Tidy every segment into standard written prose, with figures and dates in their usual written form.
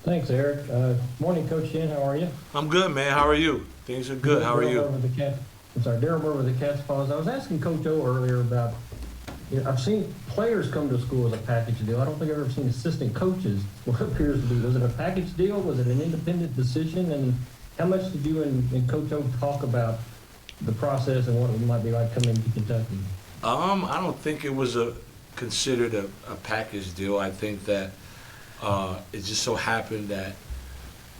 Thanks, Eric. Morning, Coach Shin. How are you? I'm good, man. How are you? Things are good. How are Daryl you? Moore with the Cat. I'm sorry, Daryl Moore with the Cats Paws. I was asking Coach O earlier about. I've seen players come to school as a package deal. I don't think I've ever seen assistant coaches. What appears to be, was it a package deal? Was it an independent decision? And how much did you and Coach O talk about the process and what it might be like coming to Kentucky? I don't think it was considered a package deal. I think that it just so happened that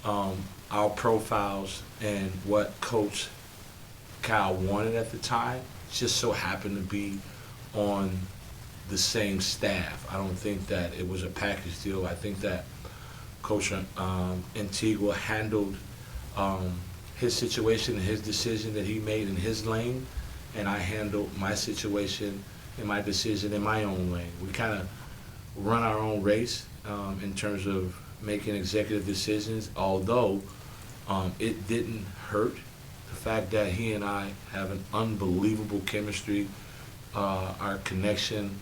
our profiles and what Coach Cal wanted at the time just so happened to be on the same staff. I don't think that it was a package deal. I think that Coach Antigua handled his situation and his decision that he made in his lane, and I handled my situation and my decision in my own lane. We kind of run our own race in terms of making executive decisions, although it didn't hurt the fact that he and I have an unbelievable chemistry. Our connection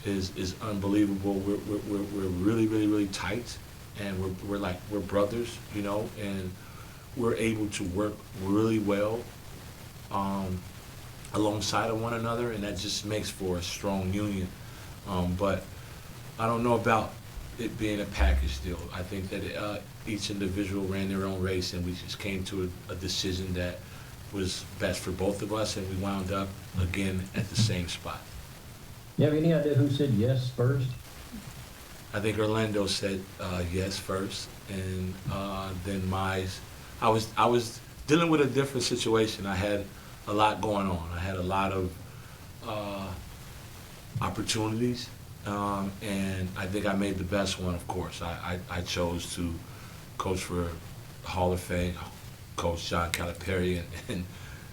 is unbelievable. We're really, really, really tight, and we're brothers, you know, and we're able to work really well alongside of one another, and that just makes for a strong union. But I don't know about it being a package deal. I think that each individual ran their own race, and we just came to a decision that was best for both of us, and we wound up again at the same spot. You have any idea who said yes first? I think Orlando said yes first, and then I was dealing with a different situation. I had a lot going on. I had a lot of opportunities, and I think I made the best one. Of course, I chose to coach for Hall of Fame Coach John Calipari, and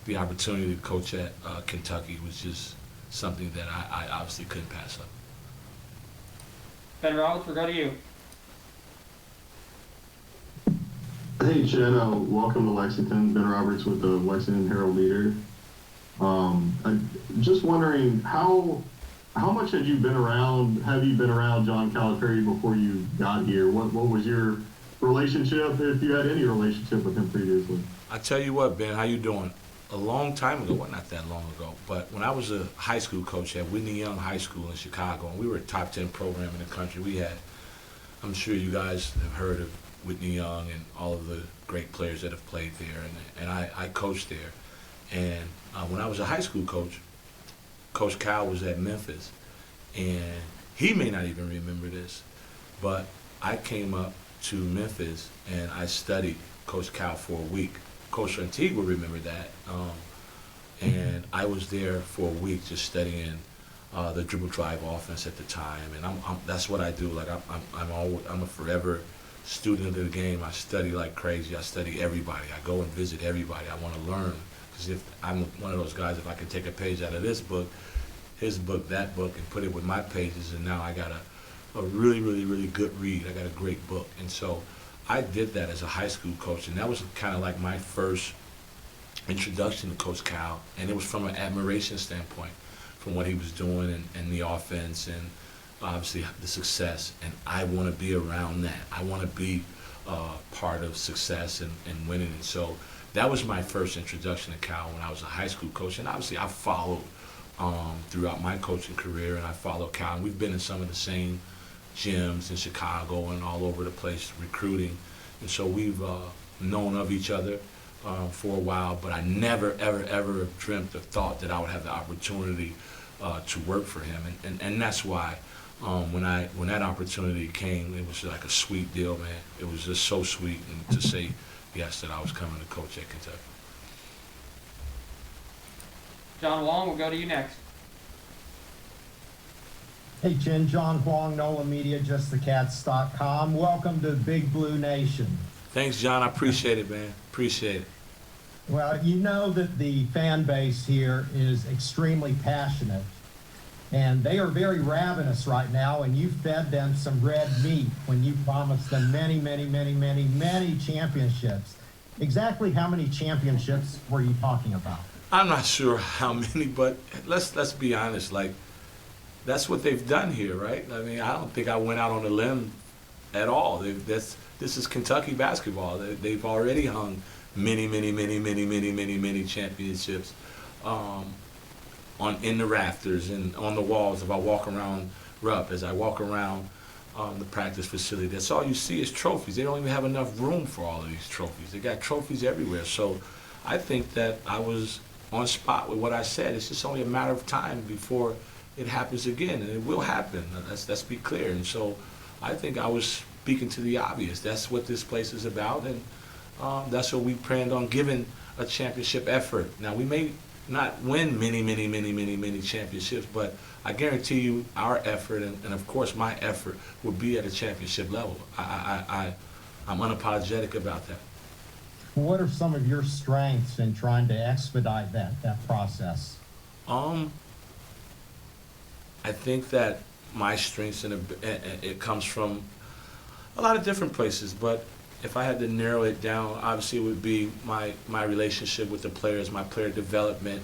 the opportunity to coach at Kentucky was just something that I obviously couldn't pass up. Ben Roberts, we'll go to you. Hey, Jen, welcome to Lexington. Ben Roberts with the Lexington Herald-Leader. I'm just wondering, how much have you been around John Calipari before you got here? What was your relationship, if you had any relationship with him previously? I tell you what, Ben, how you doing? A long time ago, well, not that long ago, but when I was a high school coach at Whitney Young High School in Chicago, and we were a top 10 program in the country, we had, I'm sure you guys have heard of Whitney Young and all of the great players that have played there, and I coached there. And when I was a high school coach, Coach Cal was at Memphis, and he may not even remember this, but I came up to Memphis and I studied Coach Cal for a week. Coach Antigua remembered that, and I was there for a week just studying the dribble drive offense at the time, and that's what I do. Like I'm a forever student of the game. I study like crazy. I study everybody. I go and visit everybody. I want to learn, because if I'm one of those guys, if I can take a page out of this book, his book, that book, and put it with my pages, and now I got a really, really, really good read. I got a great book. And so I did that as a high school coach, and that was kind of like my first introduction to Coach Cal, and it was from an admiration standpoint, from what he was doing and the offense and obviously the success, and I want to be around that. I want to be part of success and winning. And so that was my first introduction to Cal when I was a high school coach, and obviously I followed throughout my coaching career, and I followed Cal, and we've been in some of the same gyms in Chicago and all over the place recruiting, and so we've known of each other for a while, but I never, ever, ever dreamt or thought that I would have the opportunity to work for him, and that's why when that opportunity came, it was like a sweet deal, man. It was just so sweet, and to say yes that I was coming to coach at Kentucky. John Wong, we'll go to you next. Hey, Jen, John Huang, NOLA Media, JustTheCats.com. Welcome to Big Blue Nation. Thanks, John. I appreciate it, man. Appreciate it. Well, you know that the fan base here is extremely passionate, and they are very ravenous right now, and you fed them some red meat when you promised them many, many, many, many, many championships. Exactly how many championships were you talking about? I'm not sure how many, but let's be honest. Like, that's what they've done here, right? I mean, I don't think I went out on a limb at all. This is Kentucky basketball. They've already hung many championships in the rafters and on the walls. If I walk around Rupp, as I walk around the practice facility, that's all you see is trophies. They don't even have enough room for all of these trophies. They got trophies everywhere. So I think that I was on spot with what I said. It's just only a matter of time before it happens again, and it will happen. Let's be clear. And so I think I was speaking to the obvious. That's what this place is about, and that's what we planned on giving a championship effort. Now, we may not win many championships, but I guarantee you our effort, and of course my effort, will be at a championship level. I'm unapologetic about that. What are some of your strengths in trying to expedite that process? I think that my strengths, it comes from a lot of different places, but if I had to narrow it down, obviously it would be my relationship with the players, my player development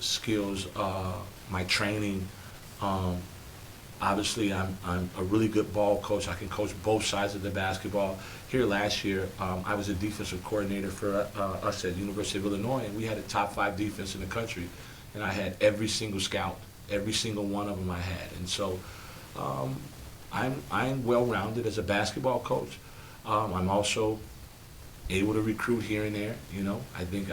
skills, my training. Obviously, I'm a really good ball coach. I can coach both sides of the basketball. Here last year, I was a defensive coordinator for us at University of Illinois, and we had a top 5 defense in the country. And I had every single scout, every single one of them I had. And so I'm well-rounded as a basketball coach. I'm also able to recruit here and there. You know, I think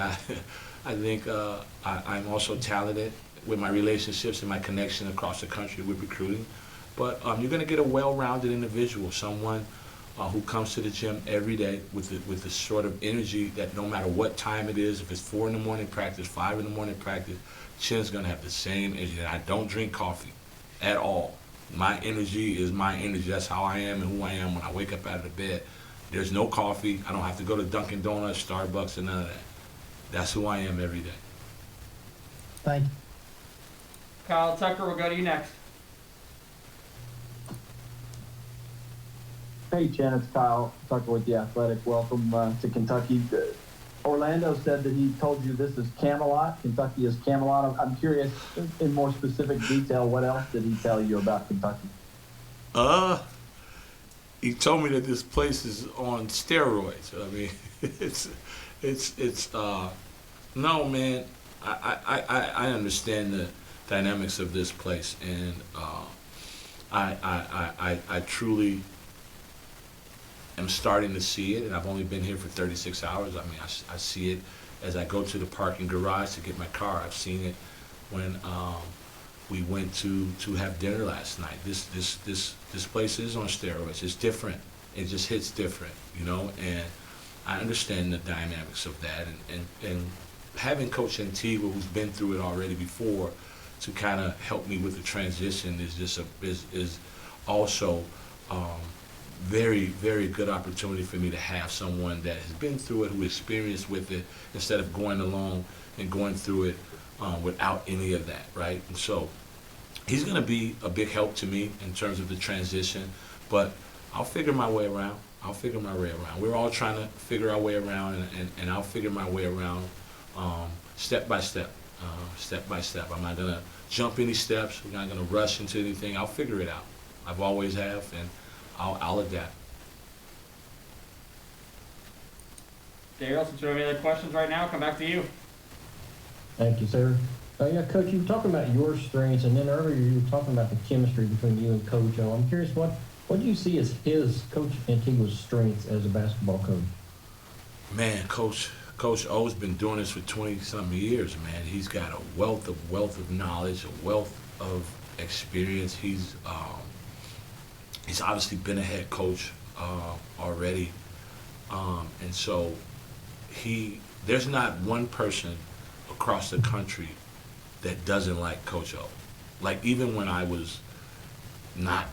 I'm also talented with my relationships and my connection across the country with recruiting. But you're going to get a well-rounded individual, someone who comes to the gym every day with the sort of energy that no matter what time it is, if it's 4 in the morning practice, 5 in the morning practice, Chin's going to have the same energy. And I don't drink coffee at all. My energy is my energy. That's how I am and who I am when I wake up out of the bed. There's no coffee. I don't have to go to Dunkin' Donuts, Starbucks, and none of that. That's who I am every day. Thank you. Kyle Tucker, we'll go to you next. Hey, Chen, it's Kyle Tucker with The Athletic. Welcome to Kentucky. Orlando said that he told you this is Camelot. Kentucky is Camelot. I'm curious, in more specific detail, what else did he tell you about Kentucky? He told me that this place is on steroids. I mean, it's no, man. I understand the dynamics of this place, and I truly am starting to see it, and I've only been here for 36 hours. I mean, I see it as I go to the parking garage to get my car. I've seen it when we went to have dinner last night. This place is on steroids. It's different. It just hits different, you know, and I understand the dynamics of that, and having Coach Antigua, who's been through it already before, to kind of help me with the transition is just is also very, very good opportunity for me to have someone that has been through it, who experienced with it, instead of going along and going through it without any of that, right? And so he's going to be a big help to me in terms of the transition, but I'll figure my way around. We're all trying to figure our way around, and I'll figure my way around step by step. I'm not going to jump any steps. We're not going to rush into anything. I'll figure it out. I've always have, and I'll adapt. Daryl, since you don't have any other questions right now, come back to you. Thank you, sir. Yeah, Coach, you were talking about your strengths, and then earlier you were talking about the chemistry between you and Coach O. I'm curious, what do you see as Coach Antigua's strengths as a basketball coach? Man, Coach O's been doing this for 20-something years, man. He's got a wealth of knowledge, a wealth of experience. He's obviously been a head coach already, and so there's not one person across the country that doesn't like Coach O. Like, even when I was not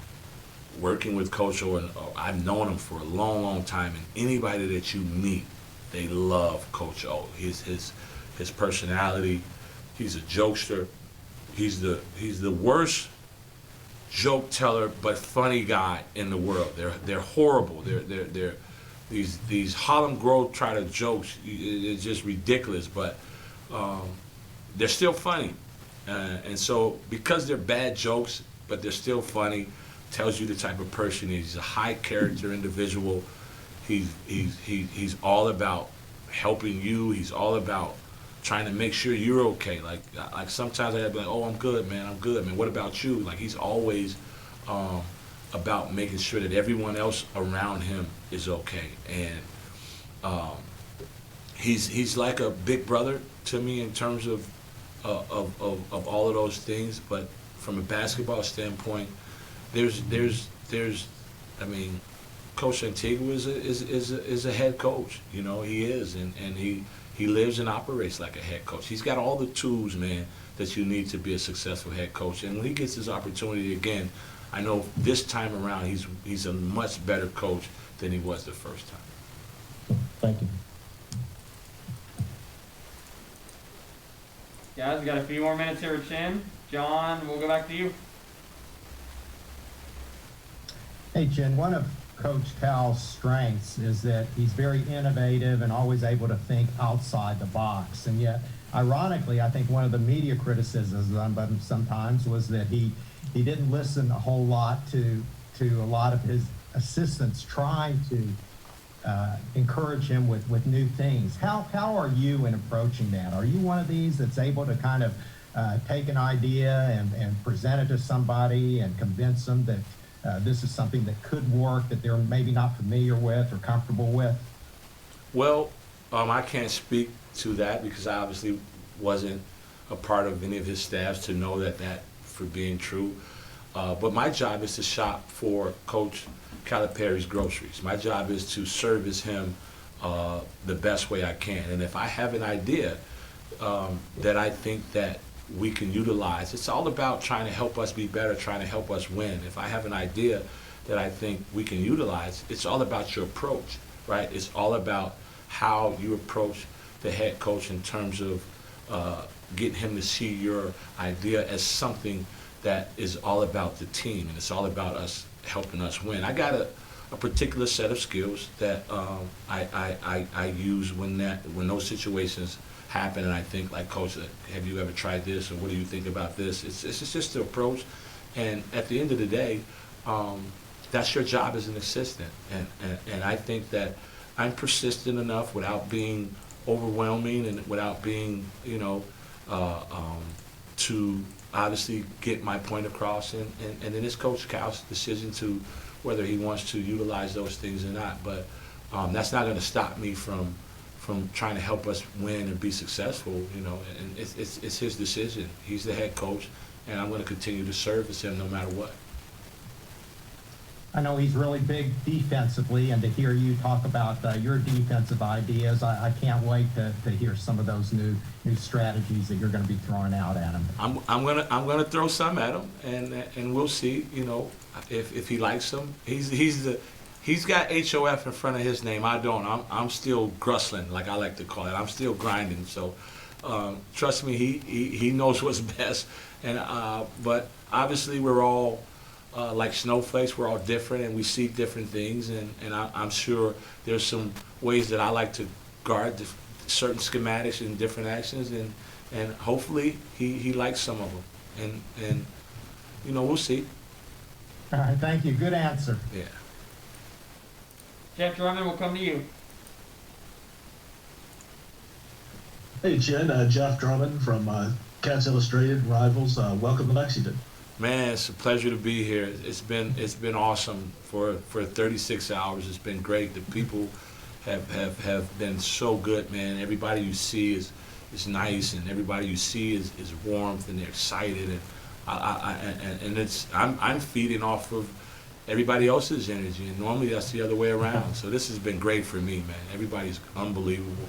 working with Coach O, and I've known him for a long time, and anybody that you meet, they love Coach O. His personality, he's a jokester. He's the worst joke teller but funny guy in the world. They're horrible. They're these Harlem Globetrotter jokes. It's just ridiculous, but they're still funny. And so because they're bad jokes, but they're still funny, tells you the type of person he is. He's a high character individual. He's all about helping you. He's all about trying to make sure you're okay. Like sometimes I gotta be like, oh, I'm good, man. What about you? Like he's always about making sure that everyone else around him is okay. And he's like a big brother to me in terms of all of those things. But from a basketball standpoint, there's I mean, Coach Antigua is a head coach. You know, he is, and he lives and operates like a head coach. He's got all the tools, man, that you need to be a successful head coach. And when he gets his opportunity again, I know this time around he's a much better coach than he was the first time. Thank you. Guys, we got a few more minutes here with Chin. John, we'll go back to you. Hey, Jen, one of Coach Cal's strengths is that he's very innovative and always able to think outside the box. And yet, ironically, I think one of the media criticisms of him sometimes was that he didn't listen a whole lot to a lot of his assistants trying to encourage him with new things. How are you in approaching that? Are you one of these that's able to kind of take an idea and present it to somebody and convince them that this is something that could work, that they're maybe not familiar with or comfortable with? Well, I can't speak to that because I obviously wasn't a part of any of his staffs to know that for being true. But my job is to shop for Coach Calipari's groceries. My job is to service him the best way I can. And if I have an idea that I think that we can utilize, it's all about trying to help us be better, trying to help us win. If I have an idea that I think we can utilize, it's all about your approach, right? It's all about how you approach the head coach in terms of getting him to see your idea as something that is all about the team, and it's all about us helping us win. I got a particular set of skills that I use when those situations happen, and I think, like, Coach, have you ever tried this, or what do you think about this? It's just the approach, and at the end of the day, that's your job as an assistant, and I think that I'm persistent enough without being overwhelming and without being, to obviously get my point across, and then it's Coach Cal's decision to whether he wants to utilize those things or not. But that's not going to stop me from trying to help us win and be successful, and it's his decision. He's the head coach, and I'm going to continue to service him no matter what. I know he's really big defensively, and to hear you talk about your defensive ideas, I can't wait to hear some of those new strategies that you're going to be throwing out at him. I'm gonna throw some at him, and we'll see. If he likes them. He's got HOF in front of his name. I don't. I'm still grustling, like I like to call it. I'm still grinding. So trust me, he knows what's best. And but obviously we're all like snowflakes. We're all different, and we see different things. And I'm sure there's some ways that I like to guard certain schematics and different actions, and hopefully he likes some of them. And we'll see. All right, thank you. Good answer. Yeah. Jeff Drummond, we'll come to you. Hey, Jen, Jeff Drummond from Cats Illustrated Rivals. Welcome to Lexington. Man, it's a pleasure to be here. It's been awesome for 36 hours. It's been great. The people have been so good, man. Everybody you see is nice, and everybody you see is warmth, and they're excited, and I'm feeding off of everybody else's energy, and normally that's the other way around. So this has been great for me, man. Everybody's unbelievable.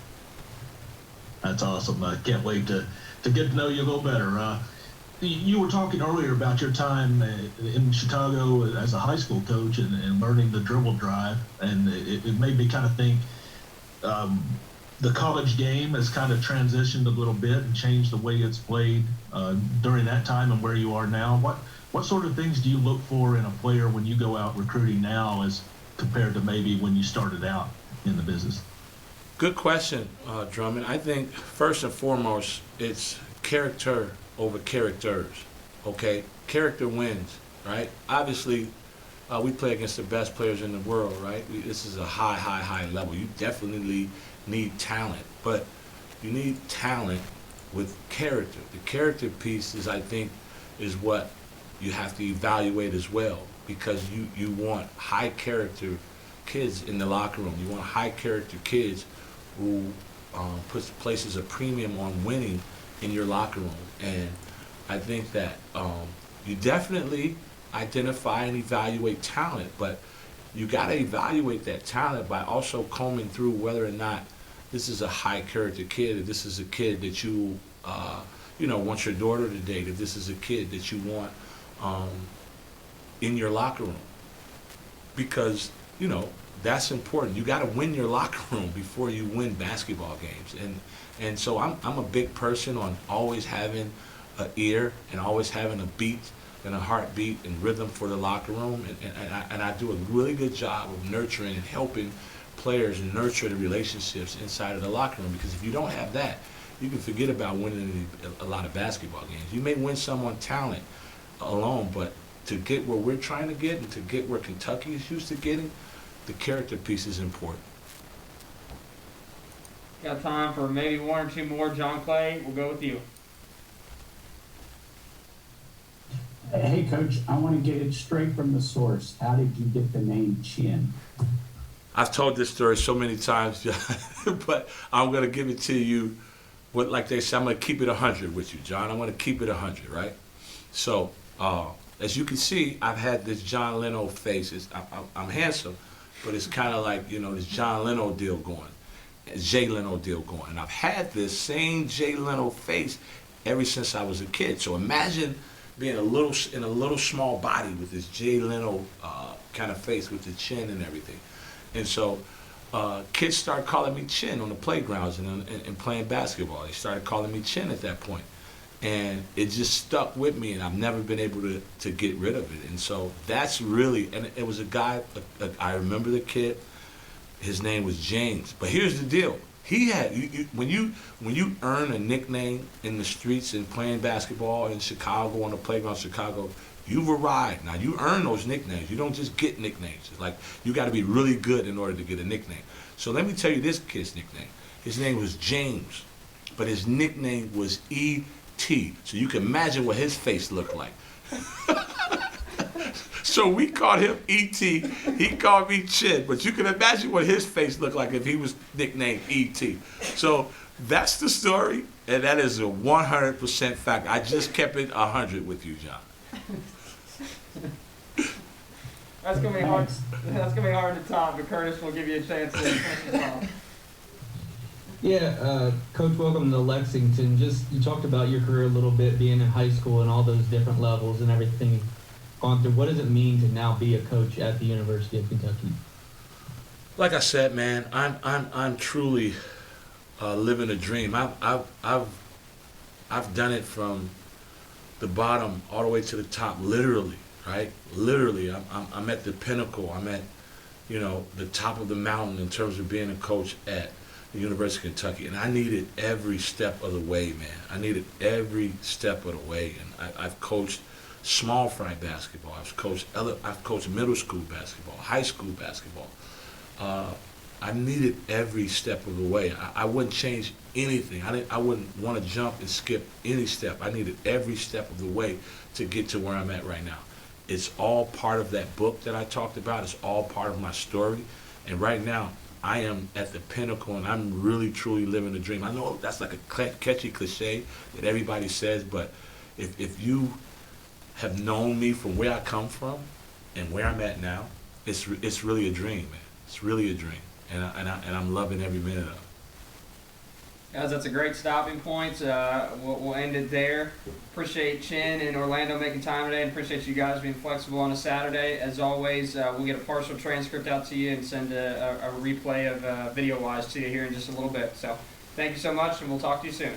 That's awesome. I can't wait to get to know you a little better. You were talking earlier about your time in Chicago as a high school coach and learning the dribble drive, and it made me kind of think the college game has kind of transitioned a little bit and changed the way it's played during that time and where you are now. What sort of things do you look for in a player when you go out recruiting now as compared to maybe when you started out in the business? Good question, Drummond. I think first and foremost, it's character over characters, okay? Character wins, right? Obviously, we play against the best players in the world, right? This is a high level. You definitely need talent, but you need talent with character. The character piece is, I think, is what you have to evaluate as well, because you want high character kids in the locker room. You want high character kids who places a premium on winning in your locker room. And I think that you definitely identify and evaluate talent, but you got to evaluate that talent by also combing through whether or not this is a high character kid, if this is a kid that you want your daughter to date, if this is a kid that you want in your locker room. Because, that's important. You got to win your locker room before you win basketball games. And so I'm a big person on always having an ear and always having a beat and a heartbeat and rhythm for the locker room. And I do a really good job of nurturing and helping players nurture the relationships inside of the locker room, because if you don't have that, you can forget about winning a lot of basketball games. You may win some on talent alone, but to get where we're trying to get and to get where Kentucky is used to getting, the character piece is important. Got time for maybe one or two more. John Clay, we'll go with you. Hey, Coach, I want to get it straight from the source. How did you get the name Chin? I've told this story so many times, but I'm going to give it to you. Like they say, I'm going to keep it 100 with you, John. I'm going to keep it 100, right? So, as you can see, I've had this John Leno face. I'm handsome, but it's kind of like, this John Leno deal going, Jay Leno deal going. And I've had this same Jay Leno face ever since I was a kid. So imagine being in a little small body with this Jay Leno kind of face with the chin and everything. And so kids started calling me Chin on the playgrounds and playing basketball. They started calling me Chin at that point. And it just stuck with me, and I've never been able to get rid of it. And so that's really, and it was a guy, I remember the kid, his name was James. But here's the deal. He had, when you earn a nickname in the streets and playing basketball in Chicago, on the playground in Chicago, you've arrived. Now, you earn those nicknames. You don't just get nicknames. It's like, you got to be really good in order to get a nickname. So let me tell you this kid's nickname. His name was James, but his nickname was E.T. So you can imagine what his face looked like. So we called him E.T. He called me Chin, but you can imagine what his face looked like if he was nicknamed E.T. So that's the story, and that is a 100% fact. I just kept it 100 with you, John. That's gonna be hard. That's gonna be hard to top, but Curtis will give you a chance to finish it off. Yeah, Coach, welcome to Lexington. You talked about your career a little bit, being in high school and all those different levels and everything you've gone through. What does it mean to now be a coach at the University of Kentucky? Like I said, man, I'm truly living a dream. I've done it from the bottom all the way to the top, literally, right? Literally, I'm at the pinnacle. I'm at, the top of the mountain in terms of being a coach at the University of Kentucky, and I needed every step of the way, man. I needed every step of the way, and I've coached small fry basketball. I've coached middle school basketball, high school basketball. I needed every step of the way. I wouldn't change anything. I wouldn't want to jump and skip any step. I needed every step of the way to get to where I'm at right now. It's all part of that book that I talked about. It's all part of my story. And right now, I am at the pinnacle, and I'm really, truly living a dream. I know that's like a catchy cliche that everybody says, but if you have known me from where I come from and where I'm at now, it's really a dream, man. It's really a dream, and I'm loving every minute of it. Guys, that's a great stopping point. We'll end it there. Appreciate Chin and Orlando making time today, and appreciate you guys being flexible on a Saturday. As always, we'll get a partial transcript out to you and send a replay of video-wise to you here in just a little bit. So thank you so much, and we'll talk to you soon.